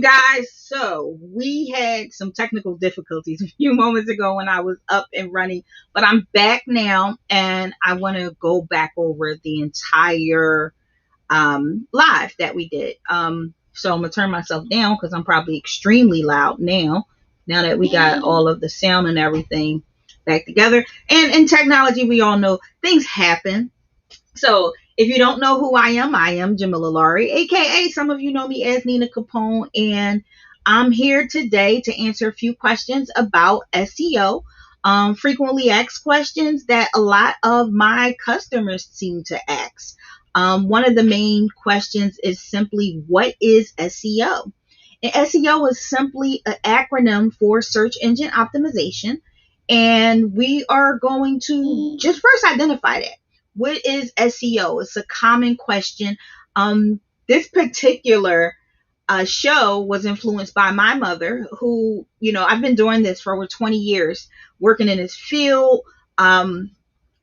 guys. So we had some technical difficulties a few moments ago when I was up and running, but I'm back now and I want to go back over the entire live that we did. So I'm going to turn myself down because I'm probably extremely loud now that we got all of the sound and everything back together. And in technology, we all know things happen. So if you don't know who I am Jamilah Lawry, aka some of you know me as Nina Capone, and I'm here today to answer a few questions about SEO. Frequently asked questions that a lot of my customers seem to ask. One of the main questions is simply, what is SEO? And SEO is simply an acronym for search engine optimization. And we are going to just first identify that. What is SEO? It's a common question. This particular show was influenced by my mother, who, I've been doing this for over 20 years, working in this field, doing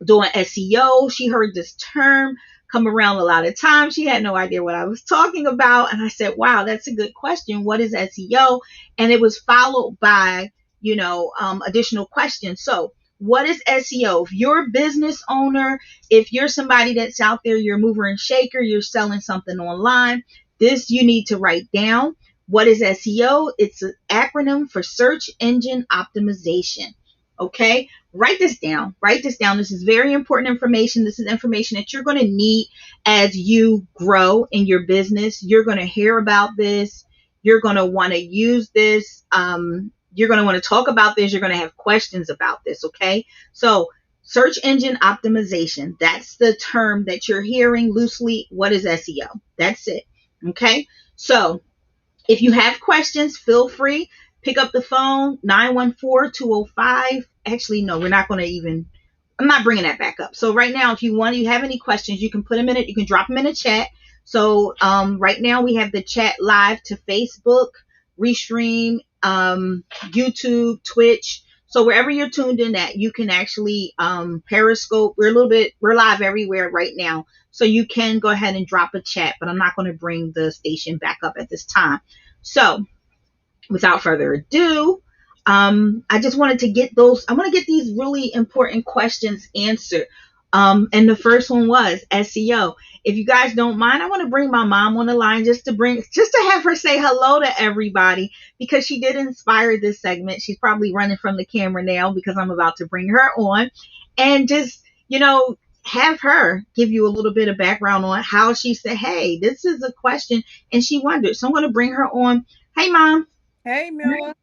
SEO. She heard this term come around a lot of times. She had no idea what I was talking about. And I said, wow, that's a good question. What is SEO? And it was followed by, additional questions. So what is SEO? If you're a business owner, if you're somebody that's out there, you're a mover and shaker, you're selling something online, this you need to write down. What is SEO? It's an acronym for search engine optimization. Okay, write this down. Write this down. This is very important information. This is information that you're going to need as you grow in your business. You're going to hear about this. You're going to want to use this. You're going to want to talk about this. You're going to have questions about this. Okay, so search engine optimization. That's the term that you're hearing loosely. What is SEO? That's it. Okay, so if you have questions, feel free. Pick up the phone, 914-205. Actually, no, we're not going to even, I'm not bringing that back up. So right now, if you have any questions, you can put them in it. You can drop them in the chat. So right now we have the chat live to Facebook, Restream, YouTube, Twitch. So wherever you're tuned in at, you can actually Periscope. We're live everywhere right now. So you can go ahead and drop a chat, but I'm not going to bring the station back up at this time. So without further ado, I just wanted to get I want to get these really important questions answered. And the first one was SEO. If you guys don't mind, I want to bring my mom on the line just to have her say hello to everybody, because she did inspire this segment. She's probably running from the camera now because I'm about to bring her on, and just, have her give you a little bit of background on how she said, hey, this is a question, and she wondered. So I'm going to bring her on. Hey, Mom. Hey, Mila.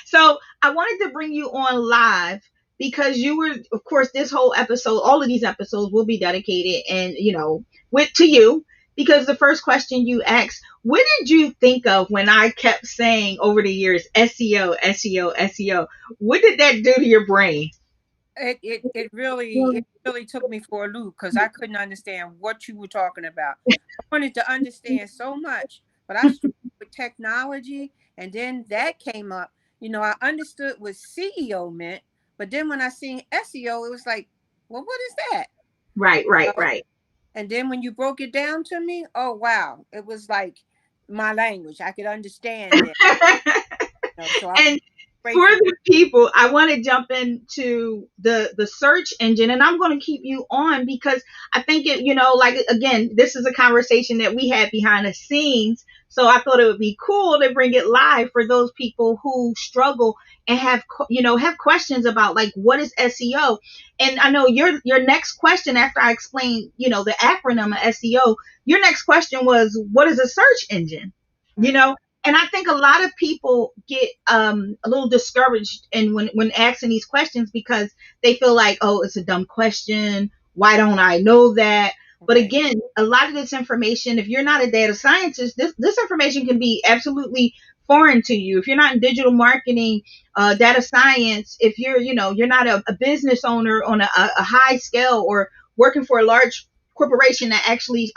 So I wanted to bring you on live because you were, of course, this whole episode, all of these episodes will be dedicated and, to you, because the first question you asked, what did you think of when I kept saying over the years, SEO, SEO, SEO? What did that do to your brain? It really took me for a loop because I couldn't understand what you were talking about. I wanted to understand so much, but I struggled with technology, and then that came up. I understood what CEO meant, but then when I seen SEO, it was like, well, what is that? Right. And then when you broke it down to me, oh wow, it was like my language. I could understand it. And for the people, I want to jump into the search engine, and I'm going to keep you on because I think it, again, this is a conversation that we had behind the scenes. So I thought it would be cool to bring it live for those people who struggle and have questions about, like, what is SEO? And I know your next question after I explained, the acronym of SEO, your next question was, what is a search engine? And I think a lot of people get a little discouraged when asking these questions because they feel like, oh, it's a dumb question. Why don't I know that? But again, a lot of this information, if you're not a data scientist, this information can be absolutely foreign to you. If you're not in digital marketing, data science, if you're not a business owner on a high scale or working for a large corporation that actually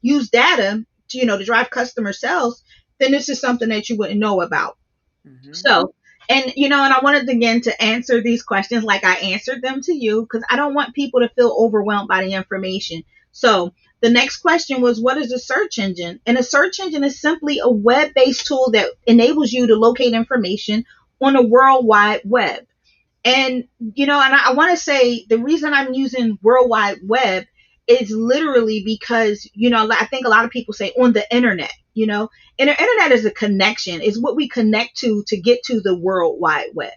use data to drive customer sales, then this is something that you wouldn't know about. Mm-hmm. So, and I wanted again to answer these questions like I answered them to you, because I don't want people to feel overwhelmed by the information. So The next question was, what is a search engine? And a search engine is simply a web-based tool that enables you to locate information on a world wide web. And, and I want to say the reason I'm using World Wide Web is literally because, I think a lot of people say on the internet, and the internet is a connection, is what we connect to get to the World Wide Web.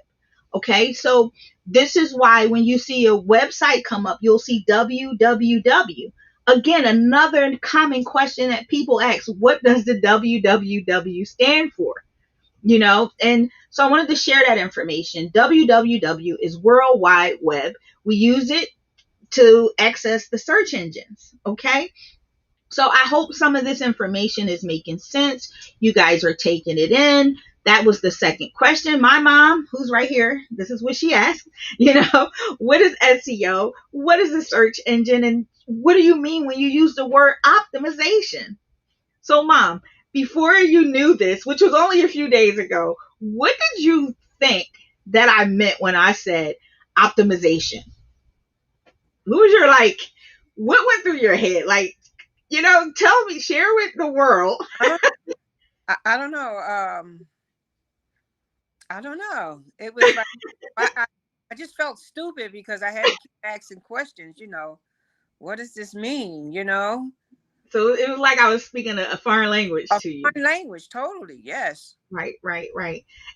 Okay. So this is why when you see a website come up, you'll see www. Again, another common question that people ask, what does the www stand for? And so I wanted to share that information. www is World Wide Web. We use it to access the search engines. Okay. So I hope some of this information is making sense. You guys are taking it in. That was the second question. My mom, who's right here, this is what she asked. What is SEO? What is a search engine? And what do you mean when you use the word optimization? So, Mom, before you knew this, which was only a few days ago, what did you think that I meant when I said optimization? Who was your what went through your head? Tell me, share with the world. I don't know. I don't know. It was like I just felt stupid because I had to keep asking questions. What does this mean? So it was like I was speaking a foreign language A to you. foreign language, totally. Yes. Right.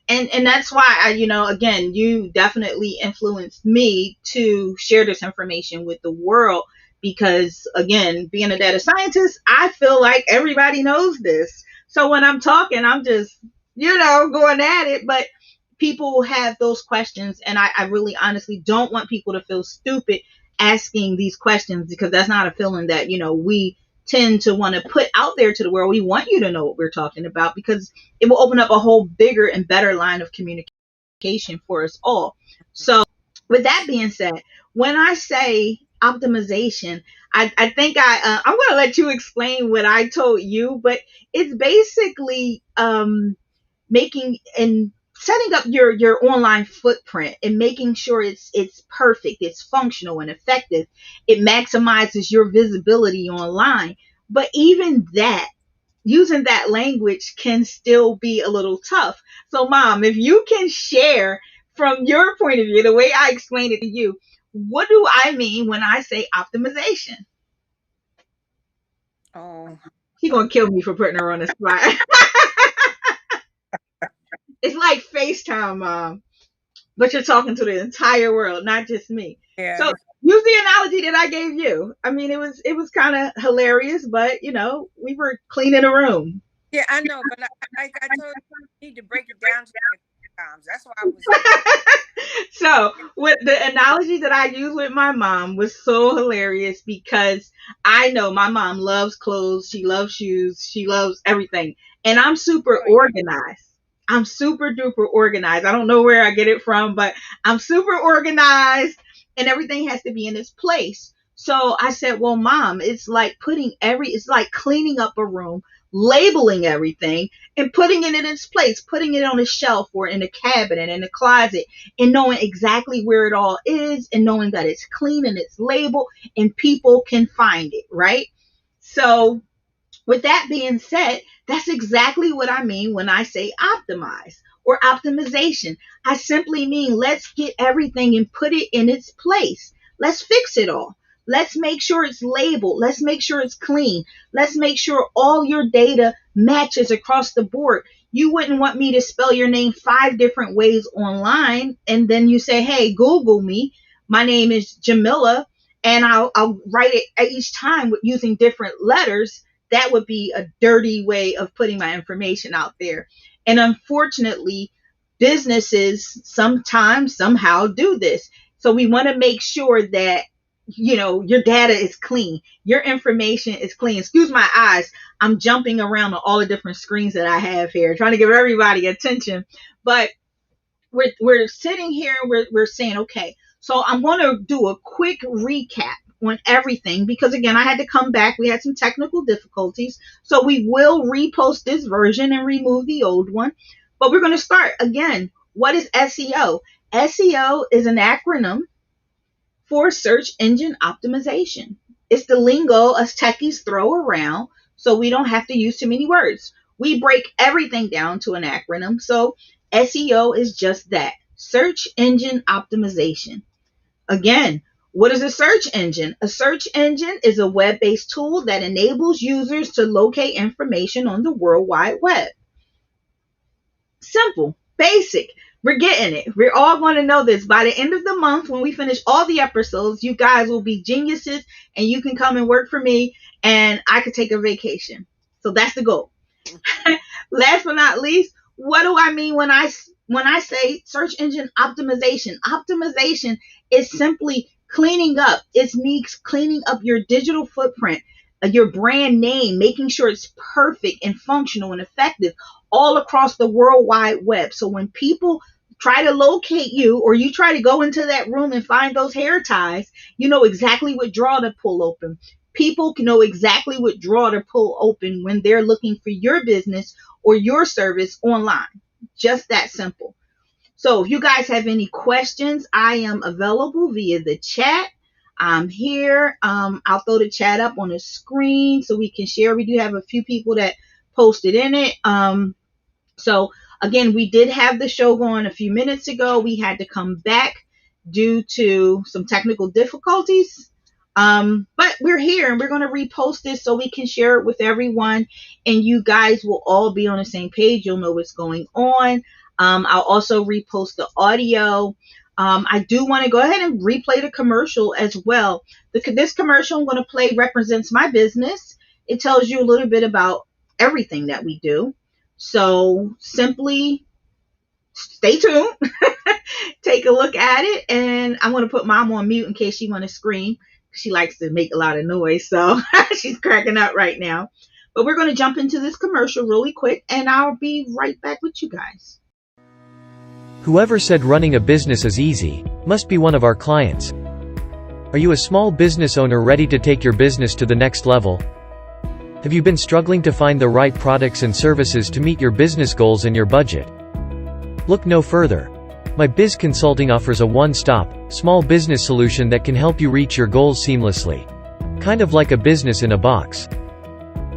And that's why again, you definitely influenced me to share this information with the world because again, being a data scientist, I feel like everybody knows this. So when I'm talking, I'm just, going at it, but people have those questions and I really honestly don't want people to feel stupid asking these questions because that's not a feeling that, we tend to want to put out there to the world. We want you to know what we're talking about because it will open up a whole bigger and better line of communication for us all. So, with that being said, when I say optimization, I think I'm going to let you explain what I told you, but it's basically making and setting up your online footprint and making sure it's perfect, it's functional and effective. It maximizes your visibility online. But even that, using that language can still be a little tough. So Mom, if you can share from your point of view, the way I explained it to you, what do I mean when I say optimization? Oh, She's gonna kill me for putting her on the spot. It's like FaceTime, Mom, but you're talking to the entire world, not just me. yeah. So use the analogy that I gave you. I mean, it was kind of hilarious, but we were cleaning a room. Yeah, I know, but like I told you, I need to break it down to times. That's why I was. So with the analogy that I used with my mom was so hilarious because I know my mom loves clothes, she loves shoes, she loves everything. And I'm super Oh, yeah. organized. I'm super duper organized. I don't know where I get it from, but I'm super organized and everything has to be in its place. So I said, well, Mom, it's like cleaning up a room, labeling everything and putting it in its place, putting it on a shelf or in a cabinet, in a closet, and knowing exactly where it all is and knowing that it's clean and it's labeled and people can find it, right? So with that being said, that's exactly what I mean when I say optimize or optimization. I simply mean let's get everything and put it in its place. Let's fix it all. Let's make sure it's labeled. Let's make sure it's clean. Let's make sure all your data matches across the board. You wouldn't want me to spell your name 5 different ways online and then you say, hey, Google me. My name is Jamilah and I'll write it each time with using different letters. That would be a dirty way of putting my information out there. And unfortunately, businesses sometimes somehow do this. So we want to make sure that your data is clean, your information is clean. Excuse my eyes, I'm jumping around on all the different screens that I have here trying to give everybody attention. But we're sitting here, we're saying, okay, so I'm going to do a quick recap on everything because again, I had to come back. We had some technical difficulties. So we will repost this version and remove the old one. But we're going to start again. What is SEO? SEO is an acronym for search engine optimization. It's the lingo us techies throw around, so we don't have to use too many words. We break everything down to an acronym. So SEO is just that, search engine optimization. Again, what is a search engine? A search engine is a web based tool that enables users to locate information on the World Wide Web. Simple, basic. We're getting it. We're all going to know this. By the end of the month, when we finish all the episodes, you guys will be geniuses and you can come and work for me and I could take a vacation. So that's the goal. Last but not least, what do I mean when I say search engine optimization? Optimization is simply cleaning up. It's me cleaning up your digital footprint, your brand name, making sure it's perfect and functional and effective all across the World Wide Web. So when people try to locate you or you try to go into that room and find those hair ties, you know exactly what drawer to pull open. People can know exactly what drawer to pull open when they're looking for your business or your service online. Just that simple. So if you guys have any questions, I am available via the chat. I'm here. I'll throw the chat up on the screen so we can share. We do have a few people that posted in it. So again, we did have the show going a few minutes ago. We had to come back due to some technical difficulties. But we're here and we're going to repost this so we can share it with everyone and you guys will all be on the same page. You'll know what's going on. I'll also repost the audio. I do want to go ahead and replay the commercial as well. This commercial I'm going to play represents my business. It tells you a little bit about everything that we do. So simply stay tuned, take a look at it, and I'm going to put mom on mute in case she want to scream. She likes to make a lot of noise, so she's cracking up right now. But we're going to jump into this commercial really quick, and I'll be right back with you guys. Whoever said running a business is easy must be one of our clients. Are you a small business owner ready to take your business to the next level? Have you been struggling to find the right products and services to meet your business goals and your budget? Look no further. My Biz Consulting offers a one-stop, small business solution that can help you reach your goals seamlessly. Kind of like a business in a box.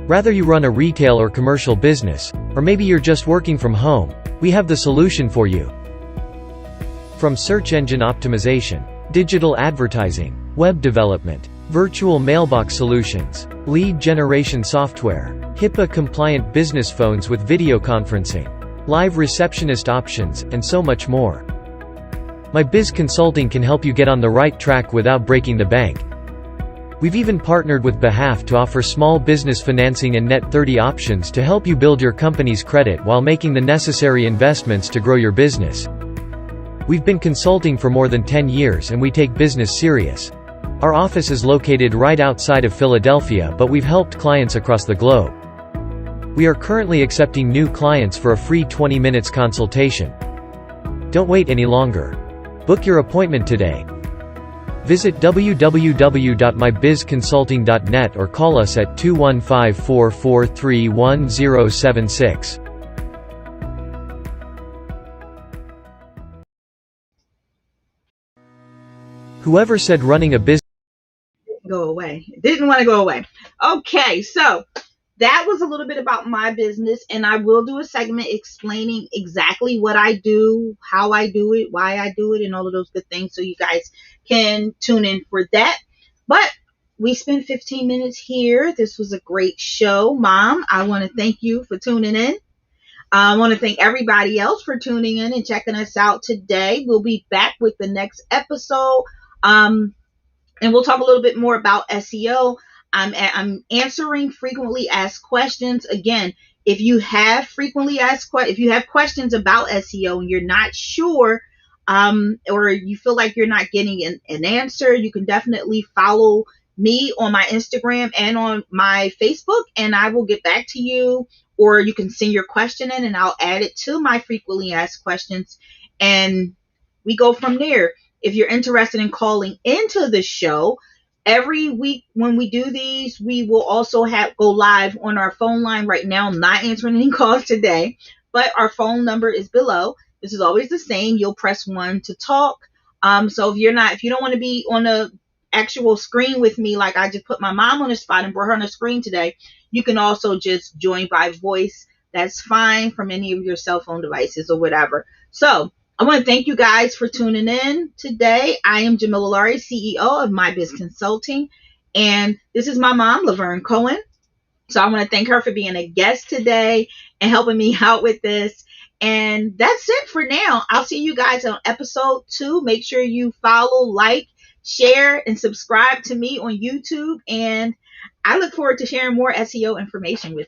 Rather you run a retail or commercial business, or maybe you're just working from home, we have the solution for you. From search engine optimization, digital advertising, web development, virtual mailbox solutions, lead generation software, HIPAA-compliant business phones with video conferencing, live receptionist options, and so much more. My Biz Consulting can help you get on the right track without breaking the bank. We've even partnered with Behalf to offer small business financing and Net 30 options to help you build your company's credit while making the necessary investments to grow your business. We've been consulting for more than 10 years and we take business serious. Our office is located right outside of Philadelphia, but we've helped clients across the globe. We are currently accepting new clients for a free 20 minutes consultation. Don't wait any longer. Book your appointment today. Visit www.mybizconsulting.net or call us at 215-443-1076. Whoever said running a business Go away. Didn't want to go away. Okay, so that was a little bit about my business, and I will do a segment explaining exactly what I do, how I do it, why I do it, and all of those good things, so you guys can tune in for that. But we spent 15 minutes here. This was a great show. Mom, I want to thank you for tuning in. I want to thank everybody else for tuning in and checking us out today. We'll be back with the next episode. And we'll talk a little bit more about SEO. I'm answering frequently asked questions. Again, if you have if you have questions about SEO and you're not sure, or you feel like you're not getting an answer, you can definitely follow me on my Instagram and on my Facebook, and I will get back to you. Or you can send your question in and I'll add it to my frequently asked questions, and we go from there. If you're interested in calling into the show, every week when we do these, we will also go live on our phone line right now. I'm not answering any calls today, but our phone number is below. This is always the same. You'll press 1 to talk. So if you don't want to be on the actual screen with me, like I just put my mom on the spot and brought her on the screen today, you can also just join by voice. That's fine from any of your cell phone devices or whatever. So I want to thank you guys for tuning in today. I am Jamilah Lawry, CEO of My Biz Consulting, and this is my mom, Laverne Cohen. So I want to thank her for being a guest today and helping me out with this. And that's it for now. I'll see you guys on episode 2. Make sure you follow, like, share, and subscribe to me on YouTube. And I look forward to sharing more SEO information with you.